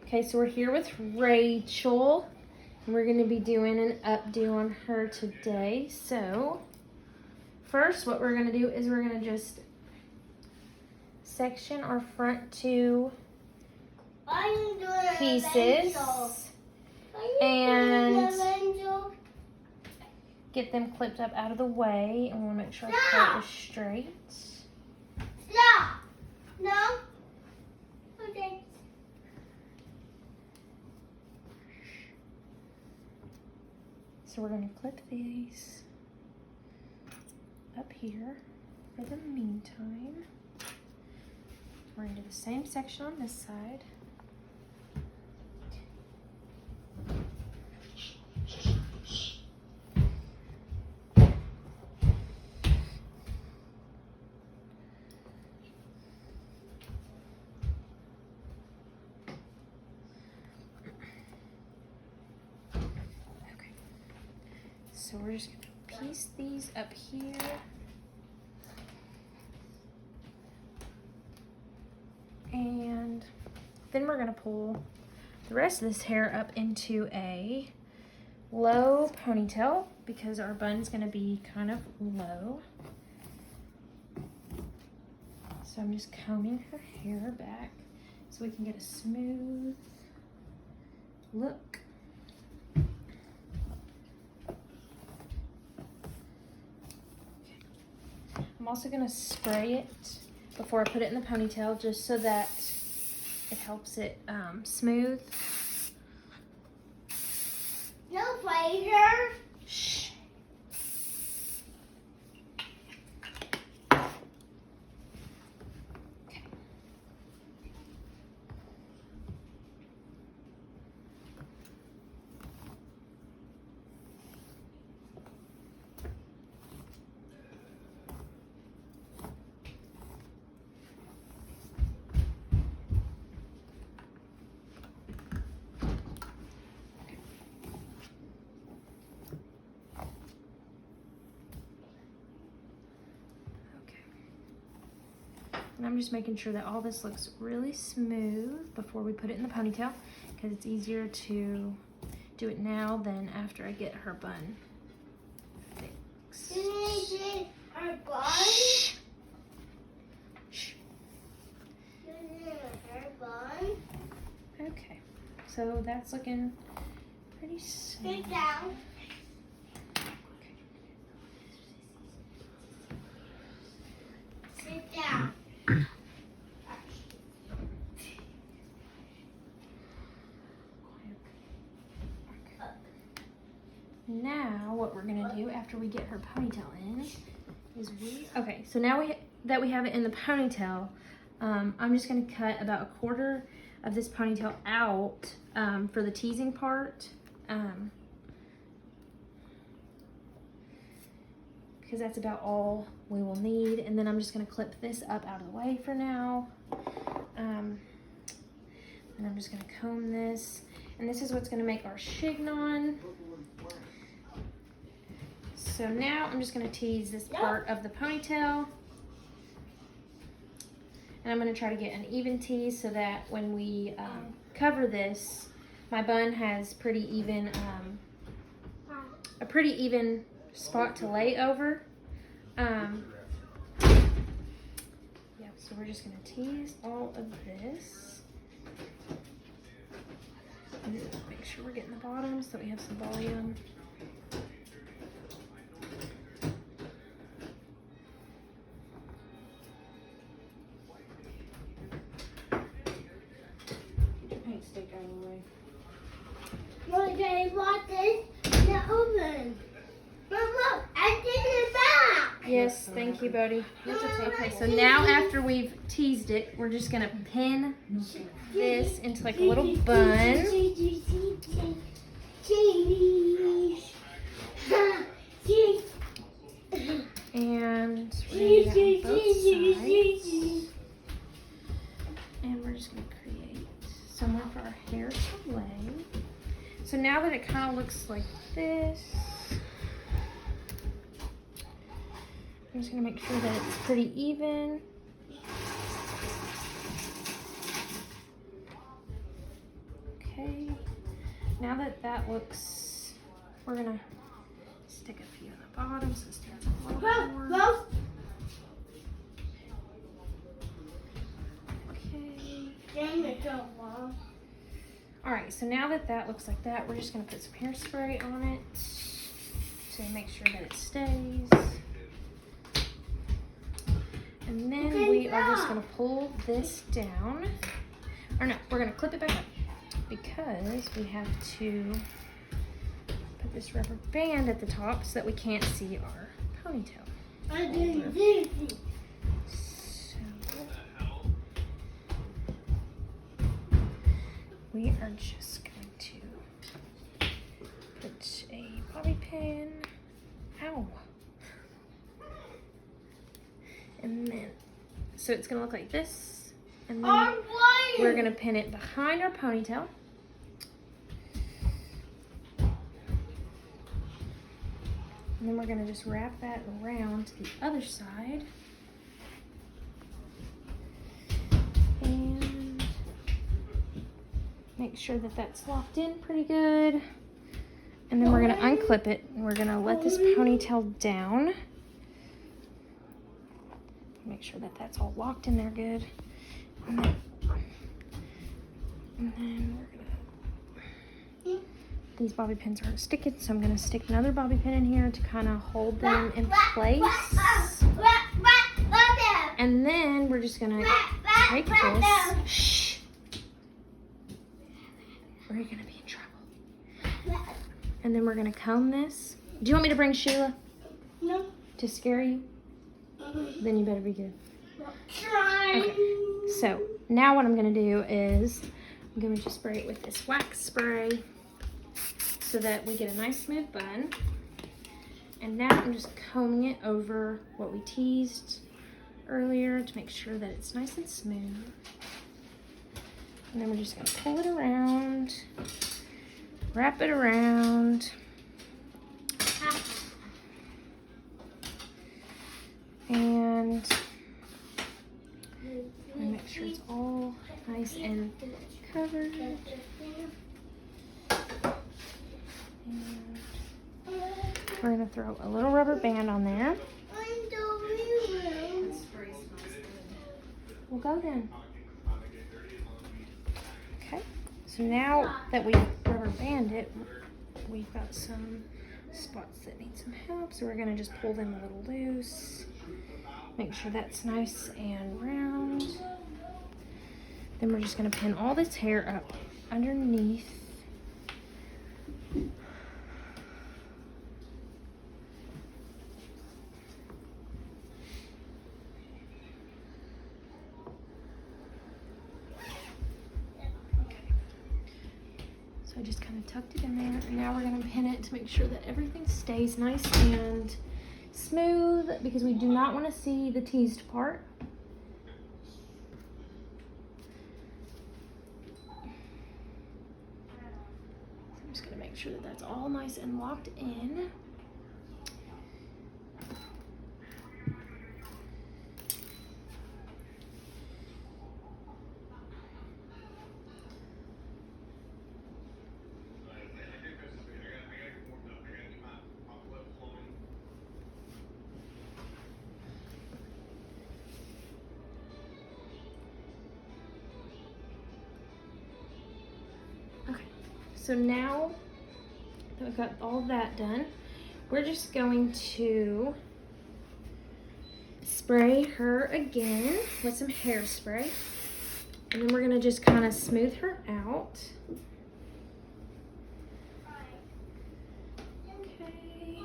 Okay, so we're here with Rachel, and we're going to be doing an updo on her today. So, first, what we're going to do is we're going to just section our front two pieces and get them clipped up out of the way, and we'll make sure our part is straight. Stop! No? Okay. So we're going to clip these up here for the meantime. We're going to do the same section on this side. Okay. So we're just going to piece these up here. And then we're going to pull the rest of this hair up into a low ponytail because our bun's going to be kind of low. So I'm just combing her hair back so we can get a smooth look. I'm also going to spray it before I put it in the ponytail just so that it helps it smooth. No later. Shh. Okay. And I'm just making sure that all this looks really smooth before we put it in the ponytail because it's easier to do it now than after I get her bun fixed. Did I get our bun? Shh. Shh. Our bun? Okay, so that's looking pretty smooth. Sit down. Sit down. Now what we're gonna do after we get her ponytail in is so now that we have it in the ponytail, I'm just gonna cut about a quarter of this ponytail out for the teasing part because that's about all we will need. And then I'm just gonna clip this up out of the way for now. And I'm just gonna comb this, and this is what's gonna make our chignon. So now I'm just going to tease this part of the ponytail, and I'm going to try to get an even tease so that when we cover this, my bun has a pretty even spot to lay over. Yeah, so we're just going to tease all of this. And make sure we're getting the bottom so that we have some volume. Look, I bought this in the oven. Mama, I did it back. Yes, thank you, Bodie. Okay, so now after we've teased it, we're just gonna pin this into like a little bun. And we're gonna do that on both sides. And we're just gonna create somewhere for our hair to lay. So now that it kind of looks like this, I'm just gonna make sure that it's pretty even. Okay. Now that that looks, we're gonna stick a few in the bottom so it stands a little more. Okay. All right, so now that that looks like that, we're just gonna put some hairspray on it to make sure that it stays. And then we are just gonna pull this down. Or no, we're gonna clip it back up because we have to put this rubber band at the top so that we can't see our ponytail. So we are just going to put a bobby pin. Ow. And then, so it's gonna look like this. And then we're gonna pin it behind our ponytail. And then we're gonna just wrap that around to the other side. And make sure that that's locked in pretty good. And then we're gonna unclip it and we're gonna let this ponytail down. Make sure that that's all locked in there good. And then we're gonna, these bobby pins aren't sticking, so I'm gonna stick another bobby pin in here to kind of hold them in place. And then we're just gonna take this. Shh. We're gonna be in trouble. And then we're gonna comb this. Do you want me to bring Sheila? No. To scare you? Then you better be good. Okay. So now what I'm gonna do is I'm going to spray it with this wax spray so that we get a nice smooth bun. And now I'm just combing it over what we teased earlier to make sure that it's nice and smooth. And then we're just gonna pull it around, wrap it around. And make sure it's all nice and covered. And we're gonna throw a little rubber band on there. We'll go then. Okay, so now that we've rubber banded it, we've got some spots that need some help, so we're gonna just pull them a little loose. Make sure that's nice and round. Then we're just gonna pin all this hair up underneath. So I just kind of tucked it in there, and now we're gonna pin it to make sure that everything stays nice and smooth, because we do not want to see the teased part. I'm just gonna make sure that that's all nice and locked in. Okay, so now that we've got all that done, we're just going to spray her again with some hairspray. And then we're gonna just kind of smooth her out. Okay.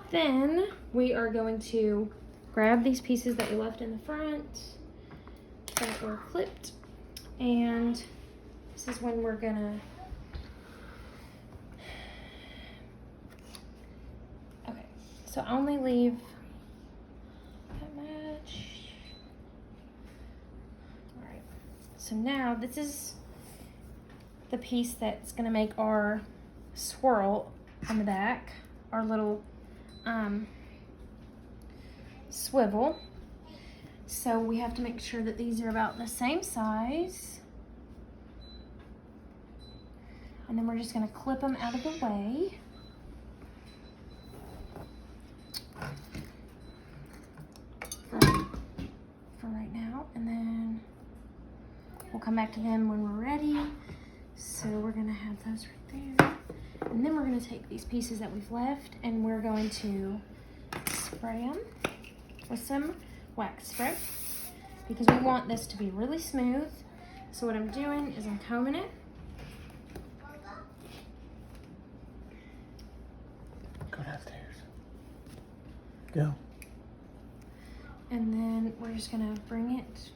Then we are going to grab these pieces that we left in the front that were clipped, and this is when we're gonna, okay, so I only leave that much. All right, so now this is the piece that's gonna make our swirl on the back, our little swivel. So we have to make sure that these are about the same size. And then we're just gonna clip them out of the way. For right now, and then we'll come back to them when we're ready. So we're gonna have those right there. And then we're gonna take these pieces that we've left and we're going to spray them with some wax spray because we want this to be really smooth. So what I'm doing is I'm combing it. Go downstairs. Go. And then we're just gonna bring it.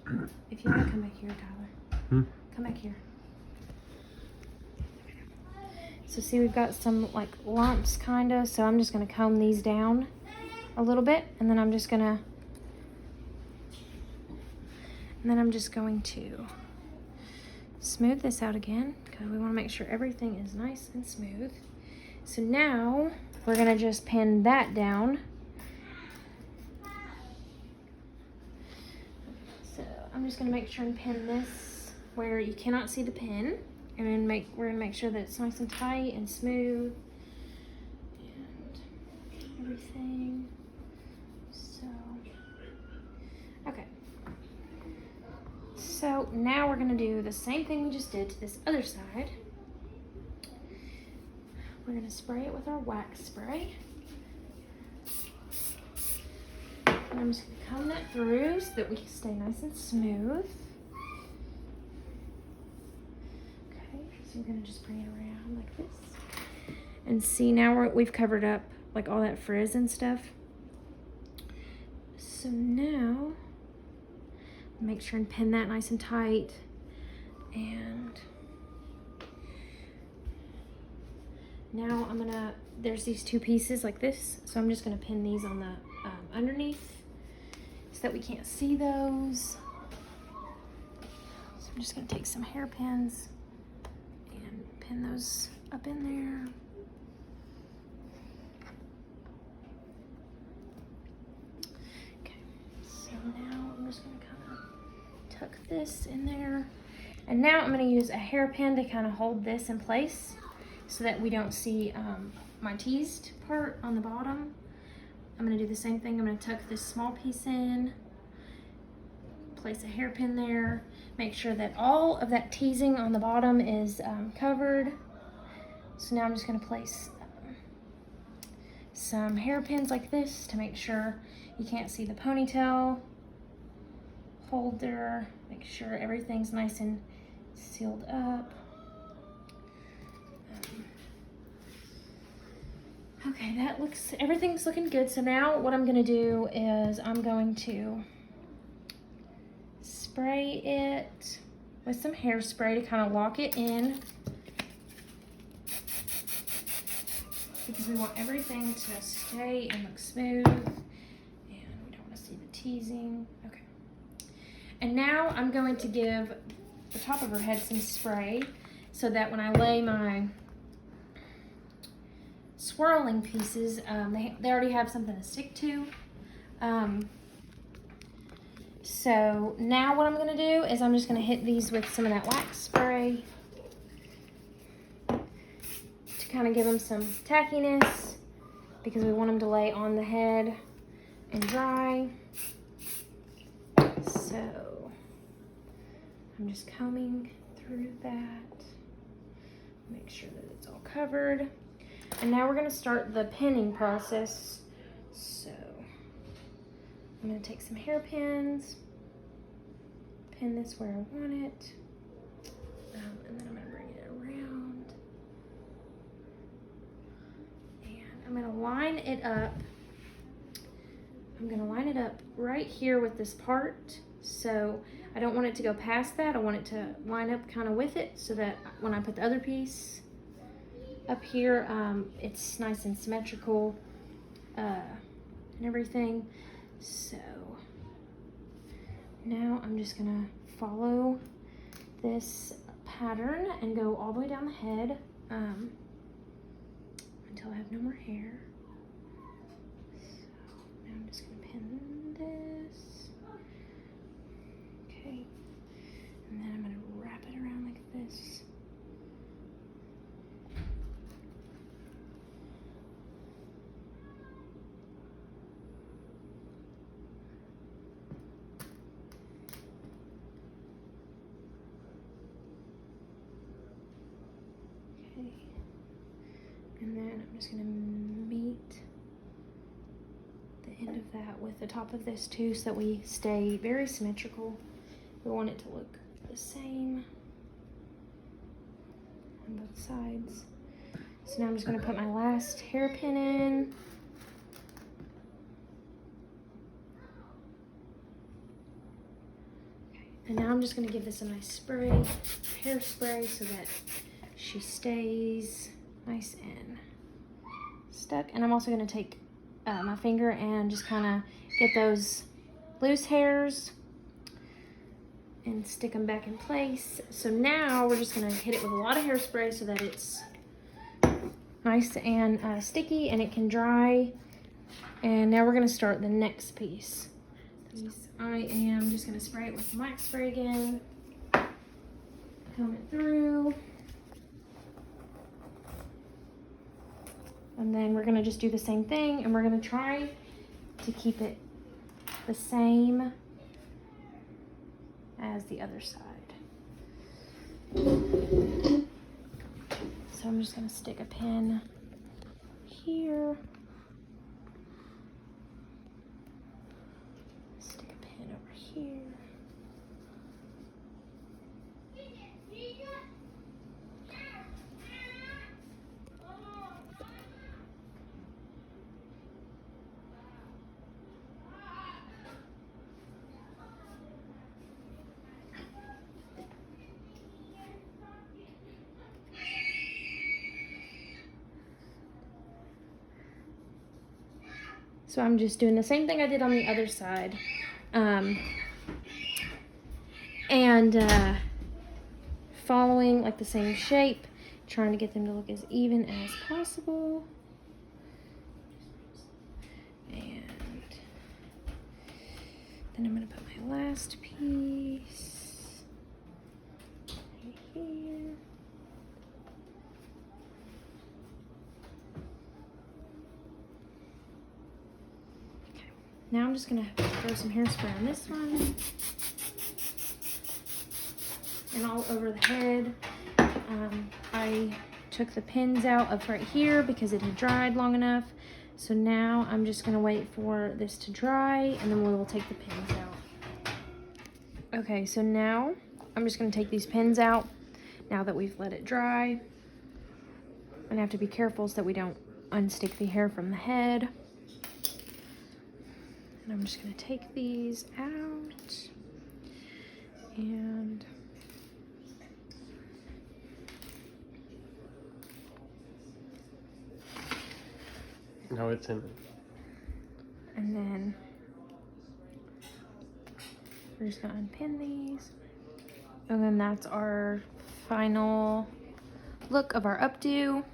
If you wanna come back here, Tyler. Come back here. So see, we've got some like lumps kinda, so I'm just gonna comb these down a little bit, and then I'm just going to smooth this out again because we wanna make sure everything is nice and smooth. So now we're gonna just pin that down. So I'm just gonna make sure and pin this where you cannot see the pin. And then we're gonna make sure that it's nice and tight and smooth and everything. So, okay. So now we're gonna do the same thing we just did to this other side. We're gonna spray it with our wax spray. And I'm just gonna comb that through so that we can stay nice and smooth. So we're gonna just bring it around like this. And see, now we've covered up like all that frizz and stuff. So now, make sure and pin that nice and tight. And now there's these two pieces like this. So I'm just gonna pin these on the underneath so that we can't see those. So I'm just gonna take some hairpins. Pin those up in there. Okay, so now I'm just gonna kind of tuck this in there. And now I'm gonna use a hairpin to kind of hold this in place so that we don't see my teased part on the bottom. I'm gonna do the same thing. I'm gonna tuck this small piece in, place a hairpin there, make sure that all of that teasing on the bottom is covered. So now I'm just gonna place some hairpins like this to make sure you can't see the ponytail holder. Make sure everything's nice and sealed up. Okay, everything's looking good. So now what I'm gonna do is I'm going to spray it with some hairspray to kind of lock it in because we want everything to stay and look smooth and we don't want to see the teasing. Okay. And now I'm going to give the top of her head some spray so that when I lay my swirling pieces, they already have something to stick to. So now what I'm gonna do is I'm just gonna hit these with some of that wax spray to kind of give them some tackiness because we want them to lay on the head and dry. So I'm just combing through that, make sure that it's all covered. And now we're gonna start the pinning process. So I'm gonna take some hairpins, pin this where I want it, and then I'm gonna bring it around. And I'm gonna line it up. I'm gonna line it up right here with this part. So I don't want it to go past that. I want it to line up kind of with it so that when I put the other piece up here, it's nice and symmetrical and everything. So now I'm just gonna follow this pattern and go all the way down the head until I have no more hair. So now I'm just gonna pin this Okay. And then I'm just gonna meet the end of that with the top of this too, so that we stay very symmetrical. We want it to look the same on both sides. So now I'm just gonna put my last hairpin in. Okay. And now I'm just gonna give this a nice spray, hairspray, so that she stays nice and stuck. And I'm also gonna take my finger and just kind of get those loose hairs and stick them back in place. So now we're just gonna hit it with a lot of hairspray so that it's nice and sticky and it can dry. And now we're gonna start the next piece. I am just gonna spray it with mic spray again. Comb it through. And then we're gonna just do the same thing, and we're gonna try to keep it the same as the other side. So I'm just gonna stick a pin here. Stick a pin over here. So I'm just doing the same thing I did on the other side. Following like the same shape, trying to get them to look as even as possible. And then I'm gonna put my last piece right here. Now I'm just gonna throw some hairspray on this one and all over the head. I took the pins out of right here because it had dried long enough. So now I'm just gonna wait for this to dry and then we will take the pins out. Okay, so now I'm just gonna take these pins out now that we've let it dry. And I have to be careful so that we don't unstick the hair from the head. And I'm just gonna take these out and No, it's in. And then we're just gonna unpin these. And then that's our final look of our updo.